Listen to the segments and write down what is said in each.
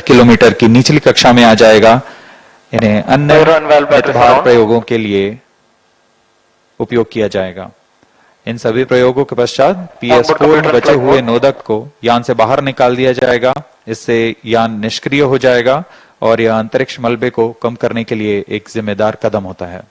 Kilometre की निचली कक्षा में आ जाएगा। इन्हें अन्य मितभार प्रयोगों के लिए उपयोग किया जाएगा। इन सभी प्रयोगों के पश्चात PS4 में बचे हुए नोदक को यान से बाहर निकाल दिया जाएगा। इससे यान निष्क्रिय हो जाएगा और यह अंतरिक्ष मलबे को कम करने के लिए एक जिम्मेदार कदम होता है।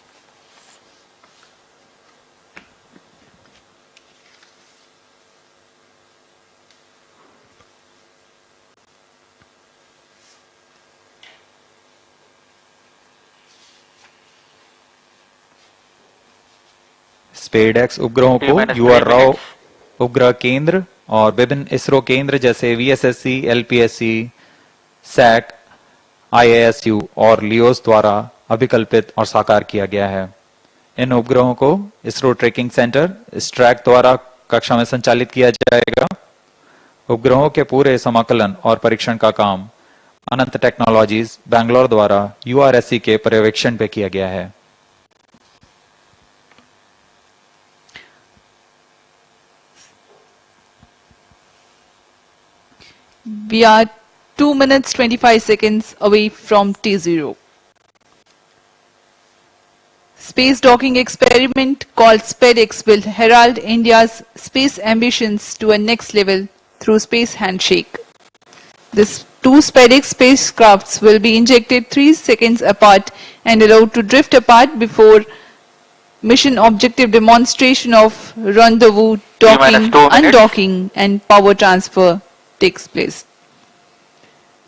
स्पेसएक्स उपग्रहों को UR राव उपग्रह केंद्र और विभिन्न इसरो केंद्र जैसे VSSC, LPSC, SAC, IASU और लियोस द्वारा अभिकल्पित और साकार किया गया है। इन उपग्रहों को इसरो ट्रैकिंग सेंटर स्ट्रैक द्वारा कक्षा में संचालित किया जाएगा। उपग्रहों के पूरे समाकलन और परीक्षण का काम अनंत टेक्नोलॉजीज बैंगलोर द्वारा URSC के पर्यवेक्षण पे किया गया है। We are 2 minutes 25 seconds away from T0. Space docking experiment called SPEDX will herald India's space ambitions to a next level through space handshake. These two SPEDX spacecrafts will be injected 3 seconds apart and allowed to drift apart before mission objective demonstration of rendezvous, docking, undocking and power transfer takes place.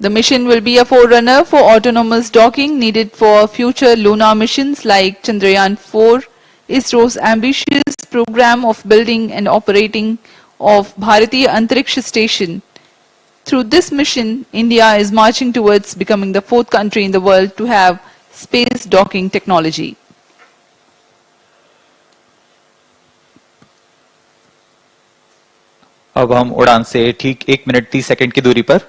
The mission will be a forerunner for autonomous docking needed for future lunar missions like Chandrayaan-4, ISRO's ambitious program of building and operating of Bharatiya Antariksha Station. Through this mission, India is marching towards becoming the 4th country in the world to have space docking technology. अब हम उड़ान से ठीक 1 minute 30 second की दूरी पर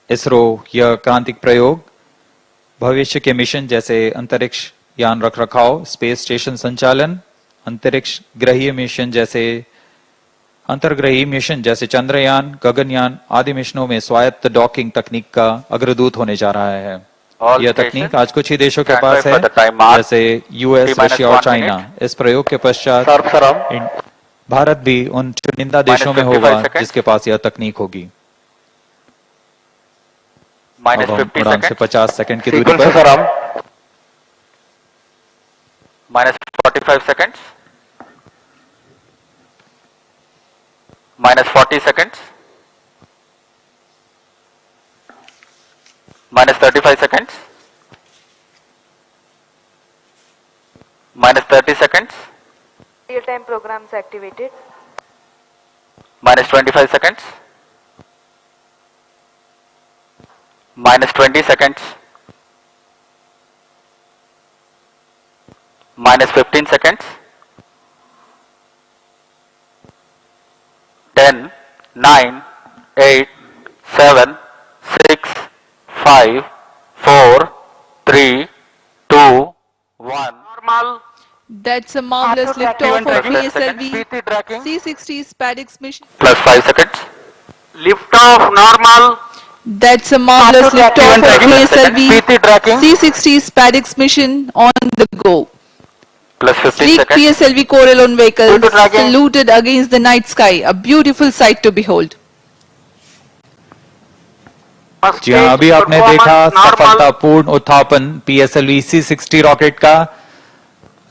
इसरो यह क्रांतिक प्रयोग भविष्य के मिशन जैसे अंतरिक्ष यान रखरखाव, स्पेस स्टेशन संचालन, अंतरिक्ष ग्रहीय मिशन जैसे अंतर्ग्रही मिशन जैसे चंद्रयान, गगनयान आदि मिशनों में स्वायत्त डॉकिंग तकनीक का अग्रदूत होने जा रहा है। यह तकनीक आज कुछ ही देशों के पास है जैसे US, रशिया और चाइना। इस प्रयोग के पश्चात भारत भी उन चुनिंदा देशों में होगा जिसके पास यह तकनीक होगी। अब हम उड़ान से 50 सेकंड की दूरी पर -45 seconds, -40 seconds, -35 seconds, -30 seconds, real-time programs activated, -25 seconds, -20 seconds, -15 seconds, 10, 9, 8, 7, 6, 5, 4, 3, 2, 1. Normal. That's a marvelous liftoff of PSLV tracking. C-60 SPEDX mission. Plus 5 seconds. Liftoff normal. That's a marvelous liftoff of PSLV tracking. C-60 SPEDX mission on the go. Plus 15 Sleek seconds. PSLV Corelon vehicles tracking. saluted against the night sky, a beautiful sight to behold. जी हाँ, अभी आपने देखा सफलतापूर्ण उत्थापन PSLV C-60 rocket का।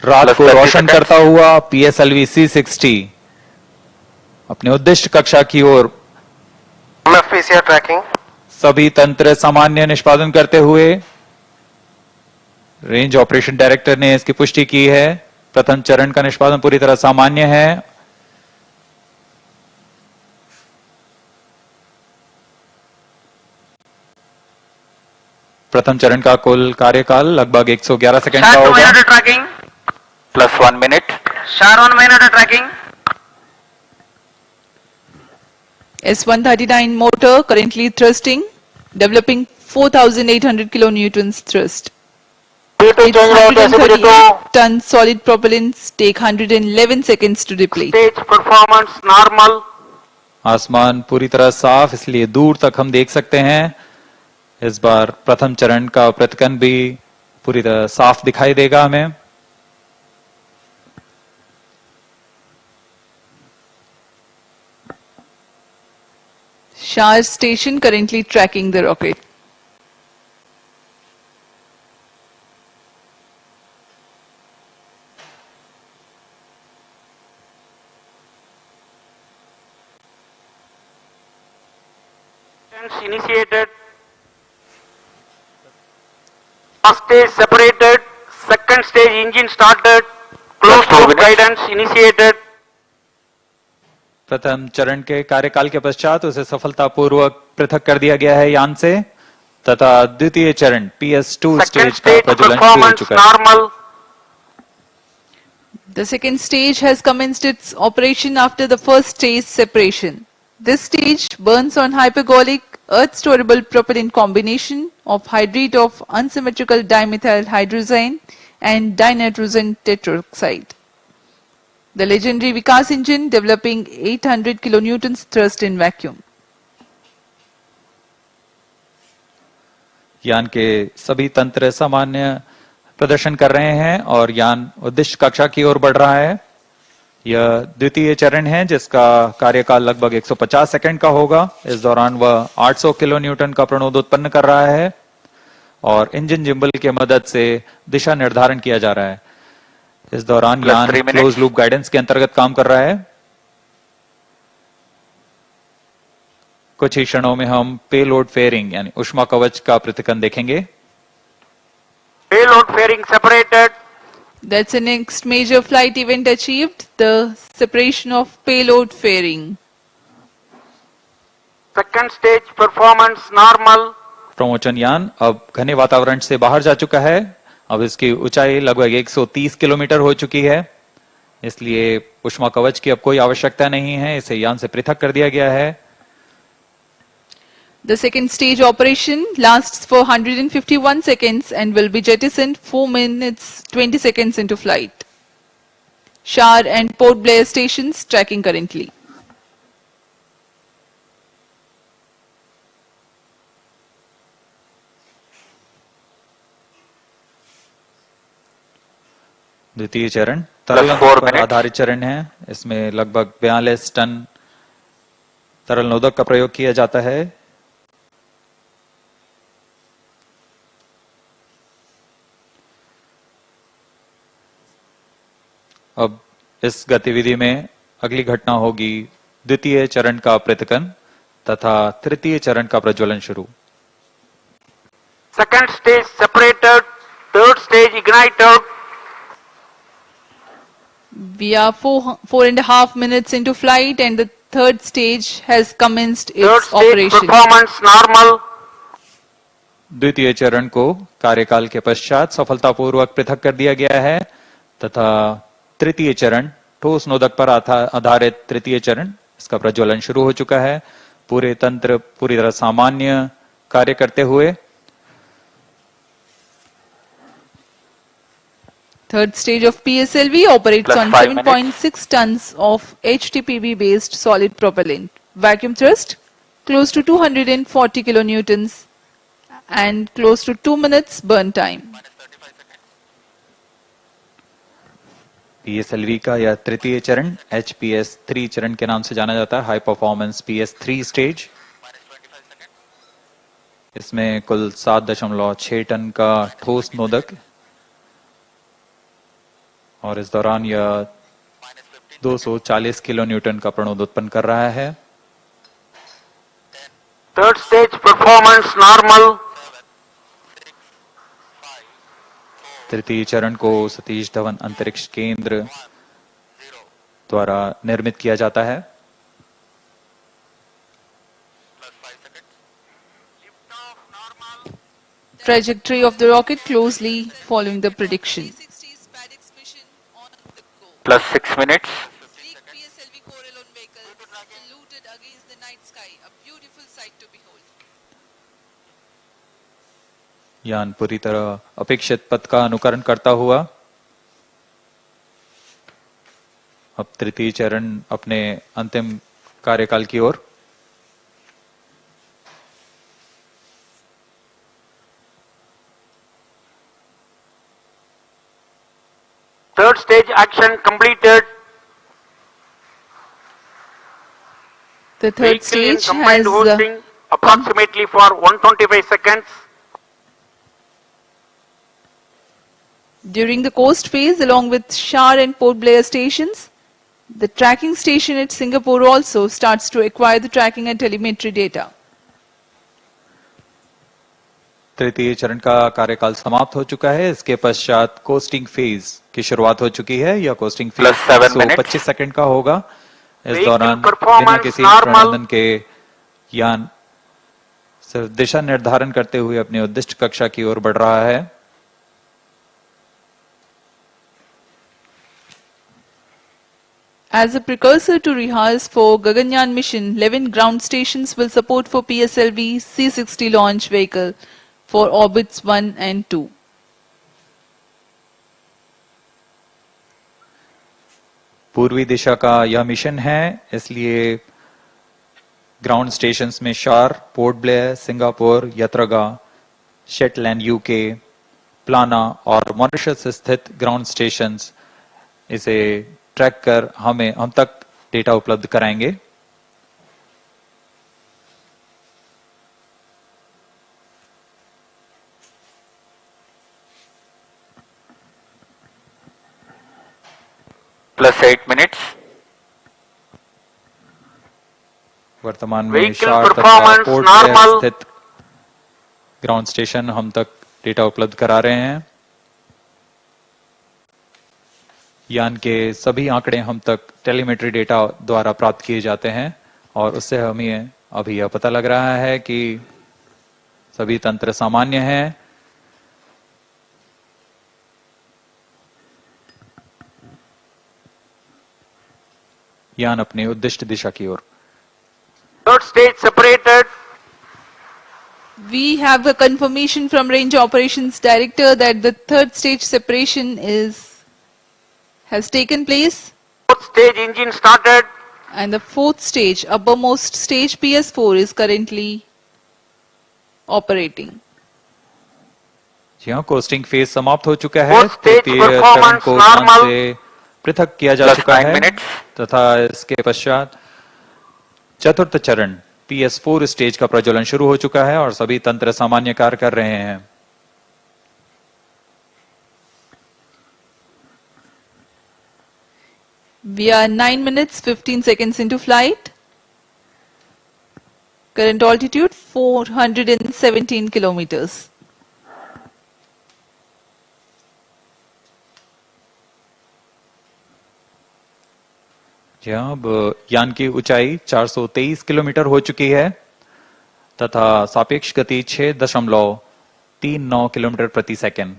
रात को रोशन करता हुआ PSLV C-60 अपने उद्दिष्ट कक्षा की ओर ट्रैकिंग सभी तंत्र सामान्य निष्पादन करते हुए रेंज ऑपरेशन डायरेक्टर ने इसकी पुष्टि की है। प्रथम चरण का निष्पादन पूरी तरह सामान्य है। प्रथम चरण का कुल कार्यकाल लगभग 111 सेकंड का होगा। Tracking plus 1 minute. 1 minute tracking. S-139 motor currently thrusting, developing 4,800 kilonewtons thrust. Its 138-ton solid propellants take 111 seconds to deplete. Stage performance normal. आसमान पूरी तरह साफ, इसलिए दूर तक हम देख सकते हैं। इस बार प्रथम चरण का प्रतिकन भी पूरी तरह साफ दिखाई देगा हमें। Shar station currently tracking the rocket. Initiated. First stage separated. Second stage engine started. Closed loop guidance initiated. प्रथम चरण के कार्यकाल के पश्चात उसे सफलतापूर्वक पृथक कर दिया गया है यान से, तथा द्वितीय चरण PS2 Second स्टेज का stage प्रज्वलन शुरू हो performance चुका है। normal. The second stage has commenced its operation after the first stage separation. This stage burns on hypergolic earth storable propellant combination of hydride of unsymmetrical dimethyl hydrazine and dinitrogen tetroxide. The legendary Vikas engine developing 800 kilonewtons thrust in vacuum. यान के सभी तंत्र सामान्य प्रदर्शन कर रहे हैं और यान उद्दिष्ट कक्षा की ओर बढ़ रहा है। यह द्वितीय चरण है जिसका कार्यकाल लगभग 150 सेकंड का होगा। इस दौरान वह 800 किलो न्यूटन का प्रणोद उत्पन्न कर रहा है और इंजन जिम्बल की मदद से दिशा निर्धारण किया जा रहा है। इस दौरान यान क्लोज लूप गाइडेंस के अंतर्गत काम कर रहा है। कुछ ही क्षणों में हम पेलोड फेयरिंग यानी ऊष्मा कवच का प्रतिकन देखेंगे। Payload fairing separated. That's the next major flight event achieved, the separation of payload fairing. Second stage performance normal. प्रमोचन यान अब घने वातावरण से बाहर जा चुका है। अब इसकी ऊंचाई लगभग 130 किलोमीटर हो चुकी है, इसलिए ऊष्मा कवच की अब कोई आवश्यकता नहीं है। इसे यान से पृथक कर दिया गया है। The second stage operation lasts for 151 seconds and will be jettisoned 4 minutes 20 seconds into flight. Shar and Port Blair stations tracking currently. द्वितीय चरण तरल नोदक पर आधारित चरण है। इसमें लगभग 42 टन तरल नोदक का प्रयोग किया जाता है। अब इस गतिविधि में अगली घटना होगी द्वितीय चरण का पृथकन तथा तृतीय चरण का प्रज्वलन शुरू। Second stage separated. Third stage ignited. We are 4.5 minutes into flight and the third stage has commenced Third its stage operation. performance normal. द्वितीय चरण को कार्यकाल के पश्चात सफलतापूर्वक पृथक कर दिया गया है तथा तृतीय चरण ठोस नोदक पर आधारित तृतीय चरण, इसका प्रज्वलन शुरू हो चुका है। पूरे तंत्र पूरी तरह सामान्य कार्य करते हुए। Third stage of PSLV operates Plus on 5 7.6 tons of HTPB based solid propellant. Vacuum thrust close to 240 kilonewtons and close to 2 minutes burn time. PSLV का यह तृतीय चरण HPS3 चरण के नाम से जाना जाता है, हाई परफॉर्मेंस PS3 स्टेज। इसमें कुल 7.6 टन का ठोस नोदक और इस दौरान यह 240 किलो न्यूटन का प्रणोद उत्पन्न कर रहा है। Third stage performance normal. तृतीय चरण को सतीश धवन अंतरिक्ष केंद्र द्वारा निर्मित किया जाता है। Trajectory of the rocket closely following the prediction. Plus 6 minutes. Sleek PSLV Corelon vehicle saluted against the night sky, a beautiful sight to behold. यान पूरी तरह अपेक्षित पथ का अनुकरण करता हुआ अब तृतीय चरण अपने अंतिम कार्यकाल की ओर। Third stage action completed. The third Vehicle in stage combined has hosting approximately for 125 seconds. during the coast phase along with Shar and Port Blair stations. The tracking station at Singapore also starts to acquire the tracking and telemetry data. तृतीय चरण का कार्यकाल समाप्त हो चुका है। इसके पश्चात कोस्टिंग फेज की शुरुआत हो चुकी है। यह costing phase Plus 7 minutes. 125 second का होगा। इस Vehicle दौरान performance बिना किसी normal. प्रबंधन के यान सिर्फ दिशा निर्धारण करते हुए अपनी उद्दिष्ट कक्षा की ओर बढ़ रहा है। As a precursor to rehearse for Gaganyaan mission, 11 ground stations will support for PSLV C-60 launch vehicle for orbits 1 and 2. पूर्वी दिशा का यह मिशन है, इसलिए ग्राउंड स्टेशंस में शार, पोर्ट ब्लेयर, सिंगापुर, यत्रगा, शेटलैंड यूके, प्लाना और मॉरिशस स्थित ग्राउंड स्टेशंस इसे ट्रैक कर हम तक डेटा उपलब्ध कराएंगे। Plus 8 minutes. वर्तमान में Vehicle शार तथा performance पोर्ट ब्लेयर normal. स्थित ग्राउंड स्टेशन हम तक डेटा उपलब्ध करा रहे हैं। यान के सभी आंकड़े हम तक टेलीमेट्री डेटा द्वारा प्राप्त किए जाते हैं और उससे हमें अभी यह पता लग रहा है कि सभी तंत्र सामान्य हैं। यान अपनी उद्दिष्ट दिशा की ओर। Third stage separated. We have a confirmation from Range Operations Director that the third stage separation has taken place Fourth stage engine started. and the fourth stage, uppermost stage PS4 is currently operating. जी हाँ, costing phase समाप्त हो चुका है। Fourth stage तृतीय चरण performance को यान normal. से पृथक किया जा Plus चुका 9 है minutes. तथा इसके पश्चात चतुर्थ चरण PS4 स्टेज का प्रज्वलन शुरू हो चुका है और सभी तंत्र सामान्य कार्य कर रहे हैं। We are 9 minutes 15 seconds into flight. Current altitude 417 kilometers. जी हाँ, अब यान की ऊंचाई 423 किलोमीटर हो चुकी है तथा सापेक्ष गति 6.39 किलोमीटर प्रति सेकंड।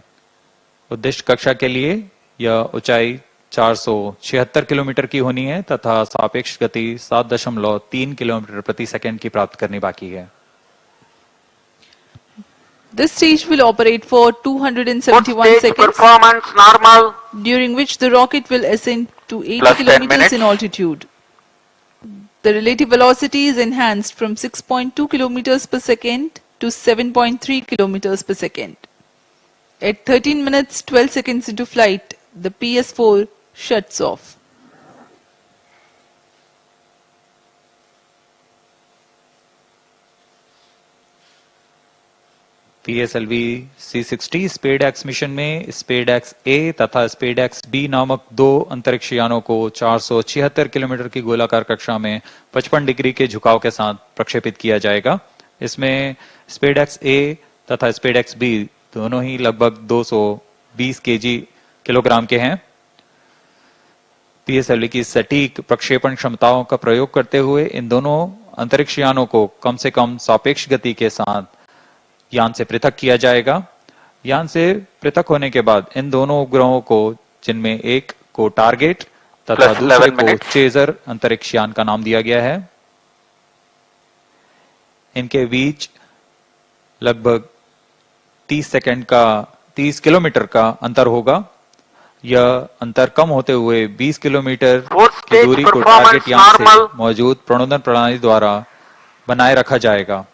उद्दिष्ट कक्षा के लिए यह ऊंचाई 476 किलोमीटर की होनी है तथा सापेक्ष गति 7.3 किलोमीटर प्रति सेकंड की प्राप्त करनी बाकी है। This stage will operate for Fourth 271 stage seconds, performance normal. during which the rocket will ascend to 80 Plus 10 kilometers minutes. in altitude. The relative velocity is enhanced from 6.2 kilometers per second to 7.3 kilometers per second. At 13 minutes 12 seconds into flight, the PS4 shuts off. PSLV C-60 SpaDeX mission में स्पेडएक्स ए तथा SpaDeX B नामक दो अंतरिक्ष यानों को 476 kilometre की गोलाकार कक्षा में 55 डिग्री के झुकाव के साथ प्रक्षेपित किया जाएगा। इसमें स्पेडएक्स ए तथा स्पेडएक्स बी दोनों ही लगभग 220 किलोग्राम के हैं। PSLV की सटीक प्रक्षेपण क्षमताओं का प्रयोग करते हुए इन दोनों अंतरिक्ष यानों को कम से कम सापेक्ष गति के साथ यान से पृथक किया जाएगा। यान से पृथक होने के बाद इन दोनों उपग्रहों को, जिनमें एक को टारगेट तथा Plus दूसरे 11 को minutes. चेजर अंतरिक्ष यान का नाम दिया गया है। इनके बीच लगभग 30 किलोमीटर का अंतर होगा। यह अंतर कम होते हुए 20 किलोमीटर Fourth की stage दूरी को performance टारगेट यान से normal. मौजूद प्रणोदन प्रणाली द्वारा बनाए रखा जाएगा।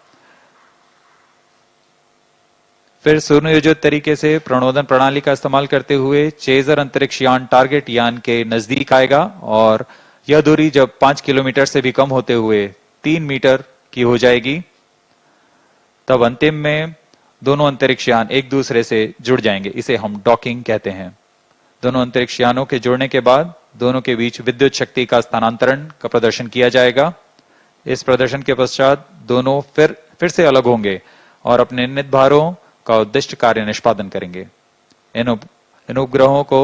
फिर सुनियोजित तरीके से प्रणोदन प्रणाली का इस्तेमाल करते हुए चेजर अंतरिक्ष यान टारगेट यान के नजदीक आएगा और यह दूरी जब 5 किलोमीटर से भी कम होते हुए 3 मीटर की हो जाएगी, तब अंतिम में दोनों अंतरिक्ष यान एक दूसरे से जुड़ जाएंगे। इसे हम डॉकिंग कहते हैं। दोनों अंतरिक्ष यानों के जुड़ने के बाद दोनों के बीच विद्युत शक्ति का स्थानांतरण का प्रदर्शन किया जाएगा। इस प्रदर्शन के पश्चात दोनों फिर से अलग होंगे और अपने निर्धारित भारों का उद्दिष्ट कार्य निष्पादन करेंगे। इन उपग्रहों को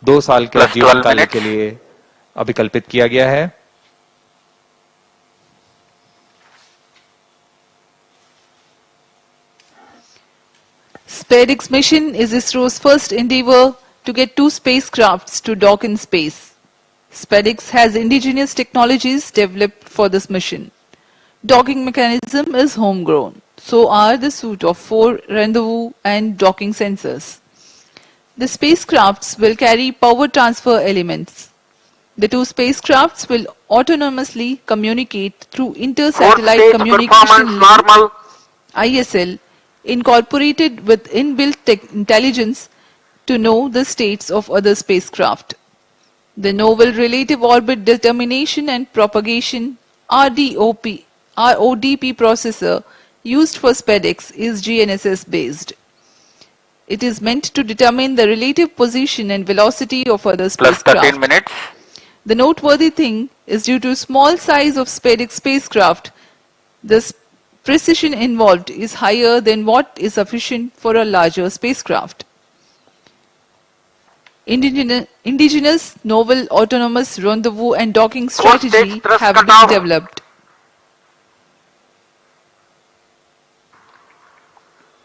2 साल के Plus 12 जीवन काल minutes. के लिए अभिकल्पित किया गया है। SpaceX mission is ISRO's first endeavor to get two spacecrafts to dock in space. SpaceX has indigenous technologies developed for this mission. Docking mechanism is homegrown. So are the suite of 4 rendezvous and docking sensors. The spacecrafts will carry power transfer elements. The two spacecrafts will autonomously communicate through Fourth inter-satellite stage communication performance link normal. ISL incorporated with inbuilt intelligence to know the states of other spacecraft. The Novel Relative Orbit Determination and Propagation RODP processor used for SpaceX is GNSS based. It is meant to determine the relative position and velocity of other Plus spacecraft. 13 minutes. The noteworthy thing is due to small size of SpaceX spacecraft, the precision involved is higher than what is sufficient for a larger spacecraft. Indigenous novel autonomous rendezvous and docking Fourth stage strategy thrust have been cutoff. developed.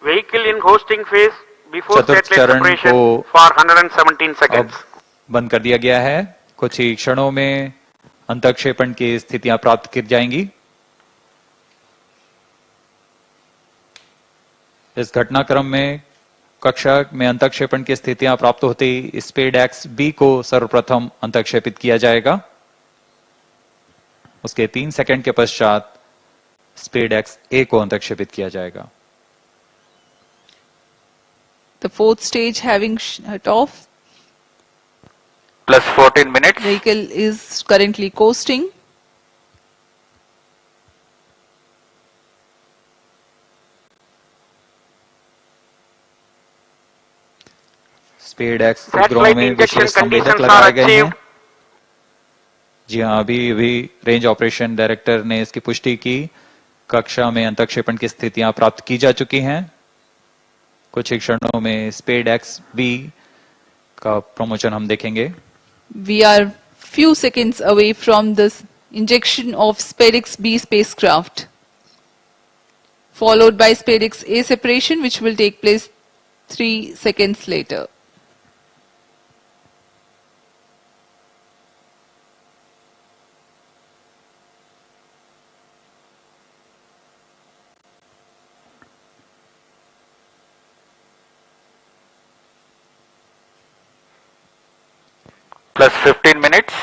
Vehicle in hosting phase before चतुर्थ satellite चरण separation को for 117 अब seconds. बंद कर दिया गया है। कुछ ही क्षणों में अंतक्षेपण की स्थितियां प्राप्त की जाएंगी। इस घटनाक्रम में कक्षा में अंतक्षेपण की स्थितियां प्राप्त होते ही स्पेसएक्स बी को सर्वप्रथम अंतक्षेपित किया जाएगा। उसके 3 सेकंड के पश्चात स्पेसएक्स ए को अंतक्षेपित किया जाएगा। The fourth stage having shut off, Plus 14 minutes. vehicle is currently coasting. SpaceX उपग्रहों Satellite में injection विशेष संवेदक conditions लगाए are गए हैं। achieved. जी हाँ, अभी रेंज ऑपरेशन डायरेक्टर ने इसकी पुष्टि की। कक्षा में अंतक्षेपण की स्थितियां प्राप्त की जा चुकी हैं। कुछ ही क्षणों में स्पेसएक्स बी का प्रमोशन हम देखेंगे। We are few seconds away from the injection of SpaceX B spacecraft, followed by SpaceX A separation, which will take place 3 seconds later. Plus 15 minutes.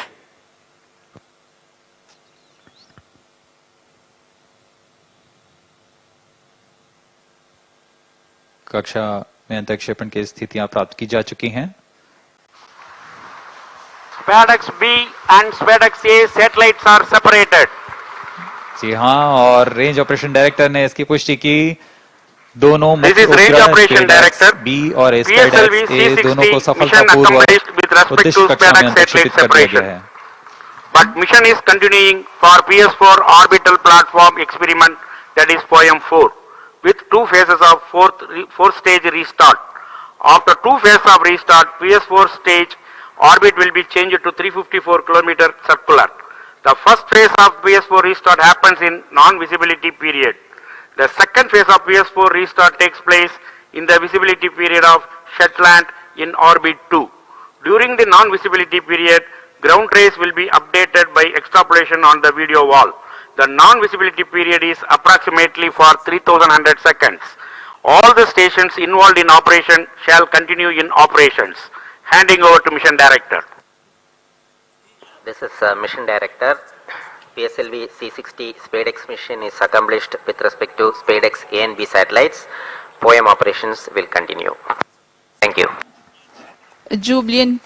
कक्षा में अंतक्षेपण की स्थितियां प्राप्त की जा चुकी हैं। SpaceX B and SpaceX A satellites are separated. जी हाँ, और रेंज ऑपरेशन डायरेक्टर ने इसकी पुष्टि की। दोनों This is range operation director. B और PSLV स्पेसएक्स ए दोनों को C60 mission सफलतापूर्वक accomplished with respect उद्दिष्ट to कक्षा में SpaceX अंतक्षेपित satellite कर दिया गया separation. है। But mission is continuing for PS4 orbital platform experiment, that is POEM 4, with 2 phases of fourth stage restart. After 2 phases of restart, PS4 stage orbit will be changed to 354 km circular. The first phase of PS4 restart happens in non-visibility period. The second phase of PS4 restart takes place in the visibility period of Shetland in orbit 2. During the non-visibility period, ground trace will be updated by extrapolation on the video wall. The non-visibility period is approximately for 3100 seconds. All the stations involved in operation shall continue in operations. Handing over to Mission Director. This is Mission Director. PSLV C60 SpadeX mission is accomplished with respect to SpadeX A and B satellites. POEM operations will continue. Thank you. A jubilant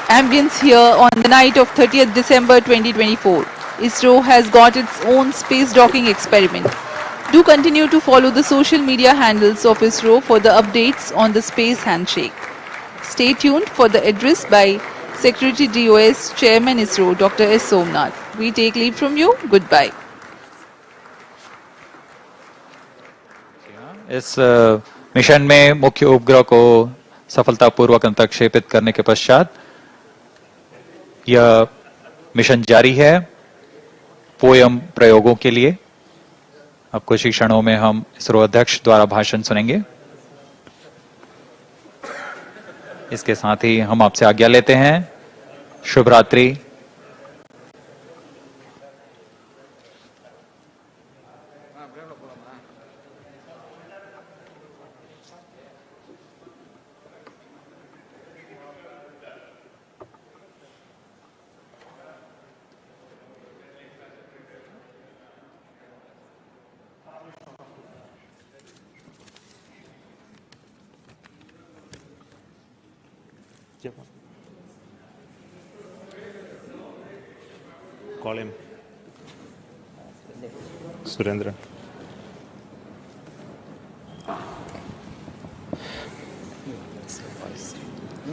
ambience here on the night of 30th December 2024. ISRO has got its own space docking experiment. Do continue to follow the social media handles of ISRO for the updates on the space handshake. Stay tuned for the address by Secretary DOS, Chairman ISRO, Dr. S. Somnath. We take leave from you. Goodbye. इस mission में मुख्य उपग्रह को सफलतापूर्वक अंतक्षेपित करने के पश्चात यह मिशन जारी है पोयम प्रयोगों के लिए। अब कुछ ही क्षणों में हम इसरो अध्यक्ष द्वारा भाषण सुनेंगे। इसके साथ ही हम आपसे आज्ञा लेते हैं। शुभ रात्रि। Call him. Surendra.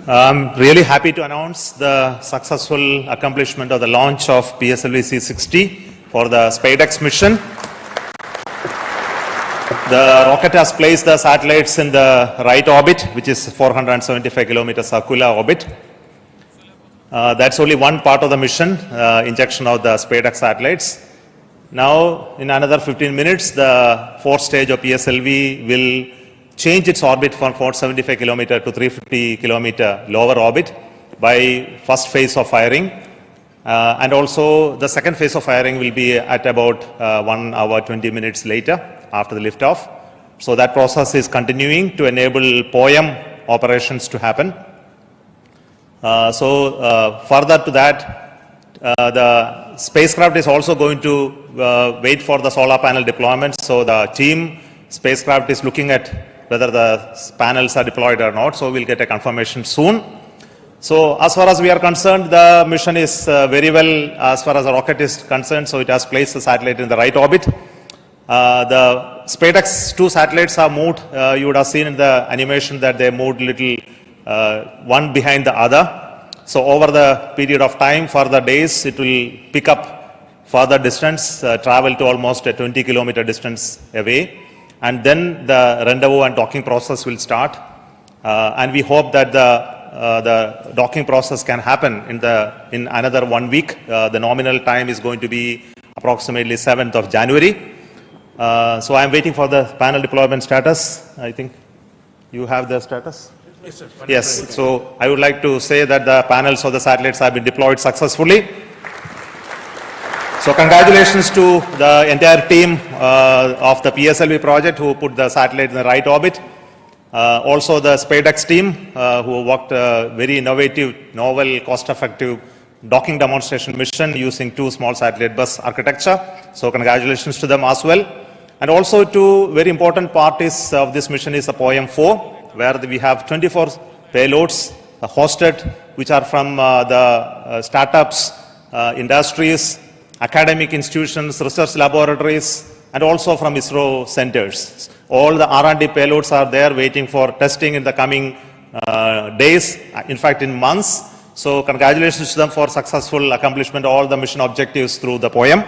I'm really happy to announce the successful accomplishment of the launch of PSLV C60 for the SpadeX mission. The rocket has placed the satellites in the right orbit, which is 475 kilometer circular orbit. That's only one part of the mission, injection of the SpadeX satellites. Now, in another 15 minutes, the fourth stage of PSLV will change its orbit from 475 kilometer to 350 kilometer lower orbit by first phase of firing. And also, the second phase of firing will be at about 1 hour, 20 minutes later after the liftoff. So that process is continuing to enable POEM operations to happen. Further to that, the spacecraft is also going to wait for the solar panel deployment. So the team spacecraft is looking at whether the panels are deployed or not. So we'll get a confirmation soon. So as far as we are concerned, the mission is very well as far as the rocket is concerned. So it has placed the satellite in the right orbit. The SpadeX 2 satellites are moved. You would have seen in the animation that they moved little one behind the other. So over the period of time, for the days, it will pick up further distance, travel to almost a 20 kilometer distance away. And then the rendezvous and docking process will start. And we hope that the docking process can happen in another 1 week. The nominal time is going to be approximately 7th of January. So I'm waiting for the panel deployment status. I think you have the status? Yes, sir. Yes, so I would like to say that the panels of the satellites have been deployed successfully. So congratulations to the entire team of the PSLV project who put the satellite in the right orbit. Also the SpadeX team who worked a very innovative, novel, cost-effective docking demonstration mission using 2 small satellite bus architecture. So congratulations to them as well. And also two very important parties of this mission is the POEM 4, where we have 24 payloads hosted, which are from the startups, industries, academic institutions, research laboratories, and also from ISRO centers. All the R&D payloads are there waiting for testing in the coming days, in fact in months. So congratulations to them for successful accomplishment of all the mission objectives through the POEM.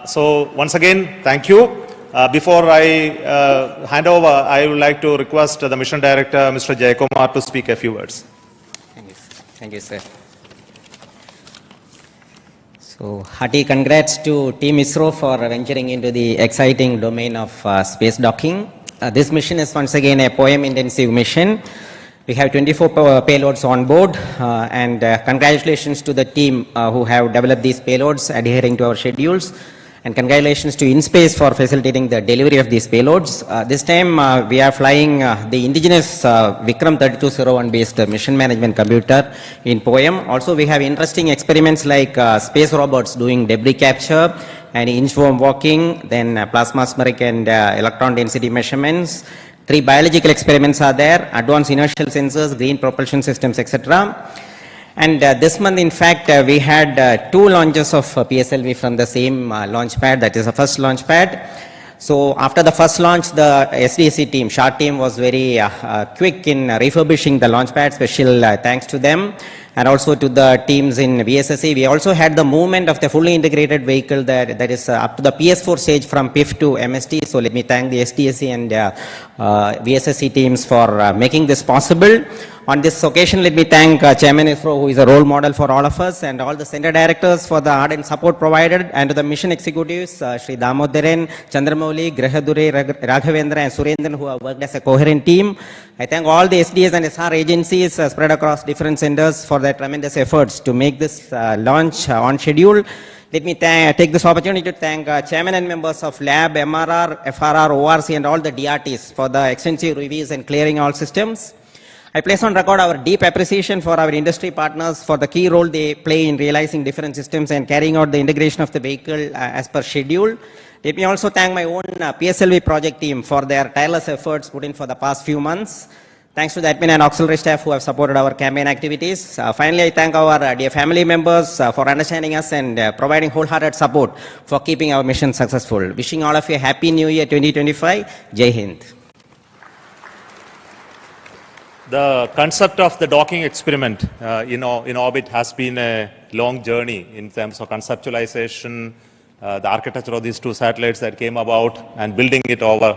So once again, thank you. Before I hand over, I would like to request the Mission Director, Mr. Jayakumar, to speak a few words. Thank you, sir. So, hearty congrats to Team ISRO for venturing into the exciting domain of space docking. This mission is once again a POEM intensive mission. We have 24 payloads on board, and congratulations to the team who have developed these payloads adhering to our schedules. And And congratulations to InSpace for facilitating the delivery of these payloads. This time we are flying the indigenous Vikram 3201 based mission management computer in POEM. Also we have interesting experiments like space robots doing debris capture and inchworm walking, then plasmaspheric and electron density measurements. 3 biological experiments are there, advanced inertial sensors, green propulsion systems, etc. And this month, in fact, we had 2 launches of PSLV from the same launch pad, that is the first launch pad. So after the first launch, the SDSC team, SHART team was very quick in refurbishing the launch pad. Special thanks to them and also to the teams in VSSC. We also had the movement of the fully integrated vehicle that is up to the PS4 stage from PIF to MST. So let me thank the SDSC and VSSC teams for making this possible. On this occasion, let me thank Chairman ISRO, who is a role model for all of us, and all the center directors for the ardent support provided, and to the mission executives, Sri Damodaran, Chandramouli, Grahadure, Raghavendra, and Surendran, who have worked as a coherent team. I thank all the SDS and SR agencies spread across different centers for their tremendous efforts to make this launch on schedule. Let me take this opportunity to thank chairman and members of Lab, MRR, FRR, ORC, and all the DRTs for the extensive reviews and clearing all systems. I place on record our deep appreciation for our industry partners for the key role they play in realizing different systems and carrying out the integration of the vehicle as per schedule. Let me also thank my own PSLV project team for their tireless efforts put in for the past few months. Thanks to the admin and auxiliary staff who have supported our campaign activities. Finally, I thank our dear family members for understanding us and providing wholehearted support for keeping our mission successful. Wishing all of you a happy new year 2025. Jai Hind. The concept of the docking experiment in orbit has been a long journey in terms of conceptualization, the architecture of these 2 satellites that came about, and building it over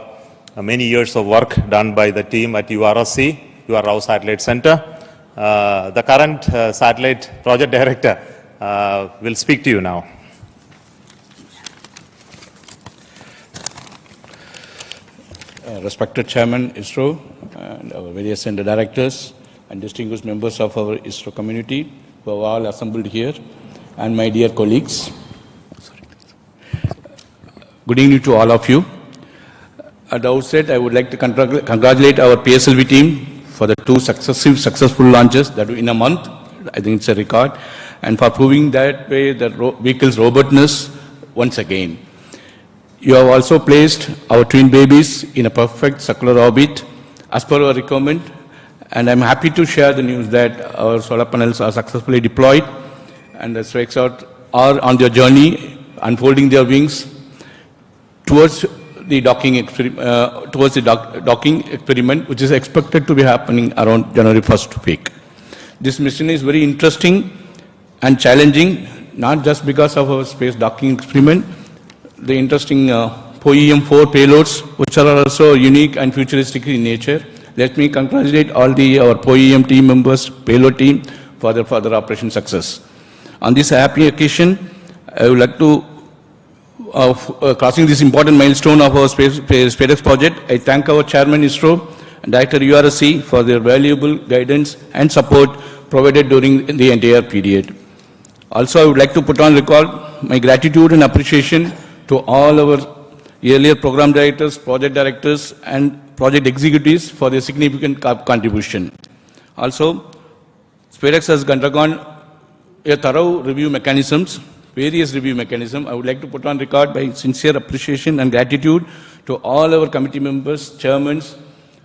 many years of work done by the team at URSC, UR Rao Satellite Center. The current satellite project director will speak to you now. Respected Chairman ISRO and our various center directors and distinguished members of our ISRO community who have all assembled here, and my dear colleagues. Good evening to all of you. At the outset, I would like to congratulate our PSLV team for the 2 successful launches that in a month. I think it's a record, and for proving that way the vehicle's robustness once again. You have also placed our twin babies in a perfect circular orbit as per our requirement, and I'm happy to share the news that our solar panels are successfully deployed and the SpaceX are on their journey, unfolding their wings towards the docking experiment, which is expected to be happening around January 1st week. This mission is very interesting and challenging, not just because of our space docking experiment, the interesting POEM-4 payloads, which are also unique and futuristic in nature. Let me congratulate all our POEM team members, payload team, for their further operation success. On this happy occasion, I would like to, crossing this important milestone of our SpaceX project, I thank our Chairman ISRO and Director URSC for their valuable guidance and support provided during the entire period. Also, I would like to put on record my gratitude and appreciation to all our earlier program directors, project directors, and project executives for their significant contribution. Also, SpaceX has undergone a thorough review mechanisms, various review mechanisms. I would like to put on record my sincere appreciation and gratitude to all our committee members, chairmen,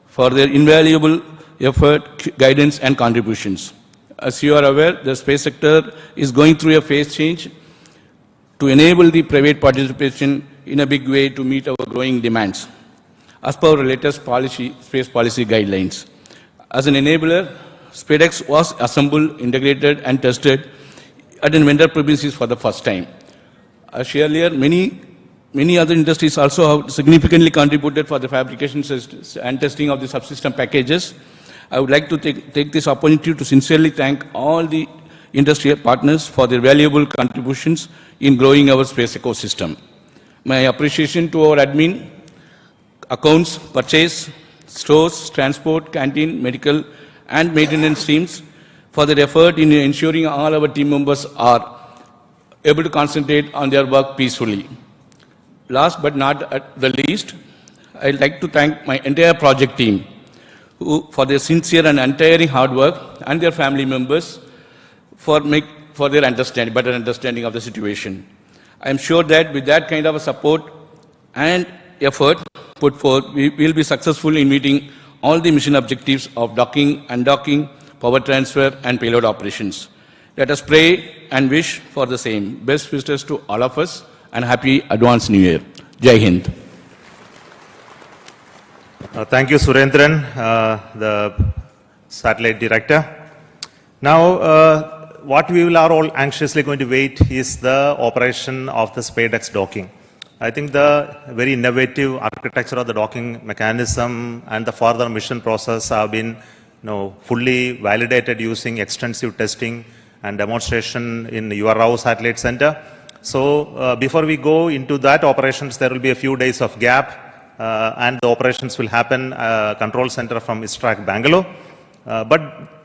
for their invaluable effort, guidance, and contributions. As you are aware, the space sector is going through a phase change to enable the private participation in a big way to meet our growing demands, as per our latest space policy guidelines. As an enabler, SpaceX was assembled, integrated, and tested at a vendor premises for the first time. As earlier, many other industries also have significantly contributed for the fabrication and testing of the subsystem packages. I would like to take this opportunity to sincerely thank all the industry partners for their valuable contributions in growing our space ecosystem. My appreciation to our admin, accounts, purchase, stores, transport, canteen, medical, and maintenance teams for their effort in ensuring all our team members are able to concentrate on their work peacefully. last but not at the least, I'd like to thank my entire project team for their sincere and untiring hard work, and their family members for their better understanding of the situation. I'm sure that with that kind of a support and effort put forth, we will be successful in meeting all the mission objectives of docking, undocking, power transfer, and payload operations. Let us pray and wish for the same. Best wishes to all of us, and happy advanced New Year. Jai Hind. Thank you, Surendran, the satellite director. Now, what we are all anxiously going to wait is the operation of the SpaceX docking. I think the very innovative architecture of the docking mechanism and the further mission process have been fully validated using extensive testing and demonstration in URAO Satellite Center. So before we go into that operations, there will be a few days of gap and the operations will happen control center from ISTRAC Bangalore. But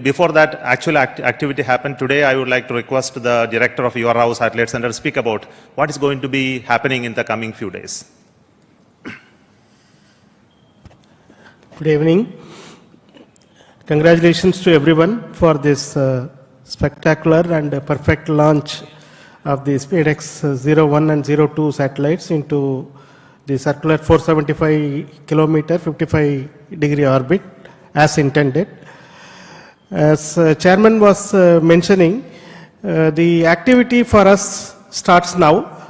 before that actual activity happened today, I would like to request the director of URAO Satellite Center to speak about what is going to be happening in the coming few days. Good evening. Congratulations to everyone for this spectacular and perfect launch of the SpaceX 01 and 02 satellites into the circular 475 kilometer 55-degree orbit as intended. As chairman was mentioning, the activity for us starts now.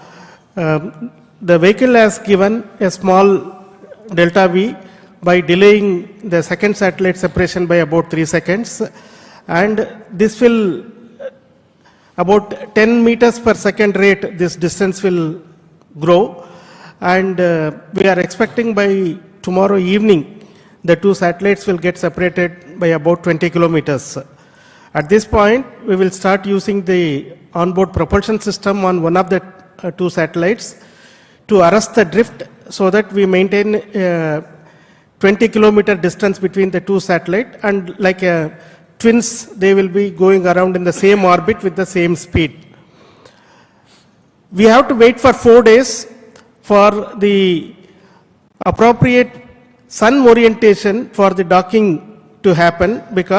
The vehicle has given a small delta V by delaying the second satellite separation by about 3 seconds, and this will about 10 meters per second rate, this distance will grow, and we are expecting by tomorrow evening the two satellites will get separated by about 20 kilometers. At this point, we will start using the onboard propulsion system on one of the two satellites to arrest the drift so that we maintain a 20-kilometer distance between the two satellites, and like twins, they will be going around in the same orbit with the same speed. We have to wait for 4 days for the appropriate sun orientation for the docking to happen, because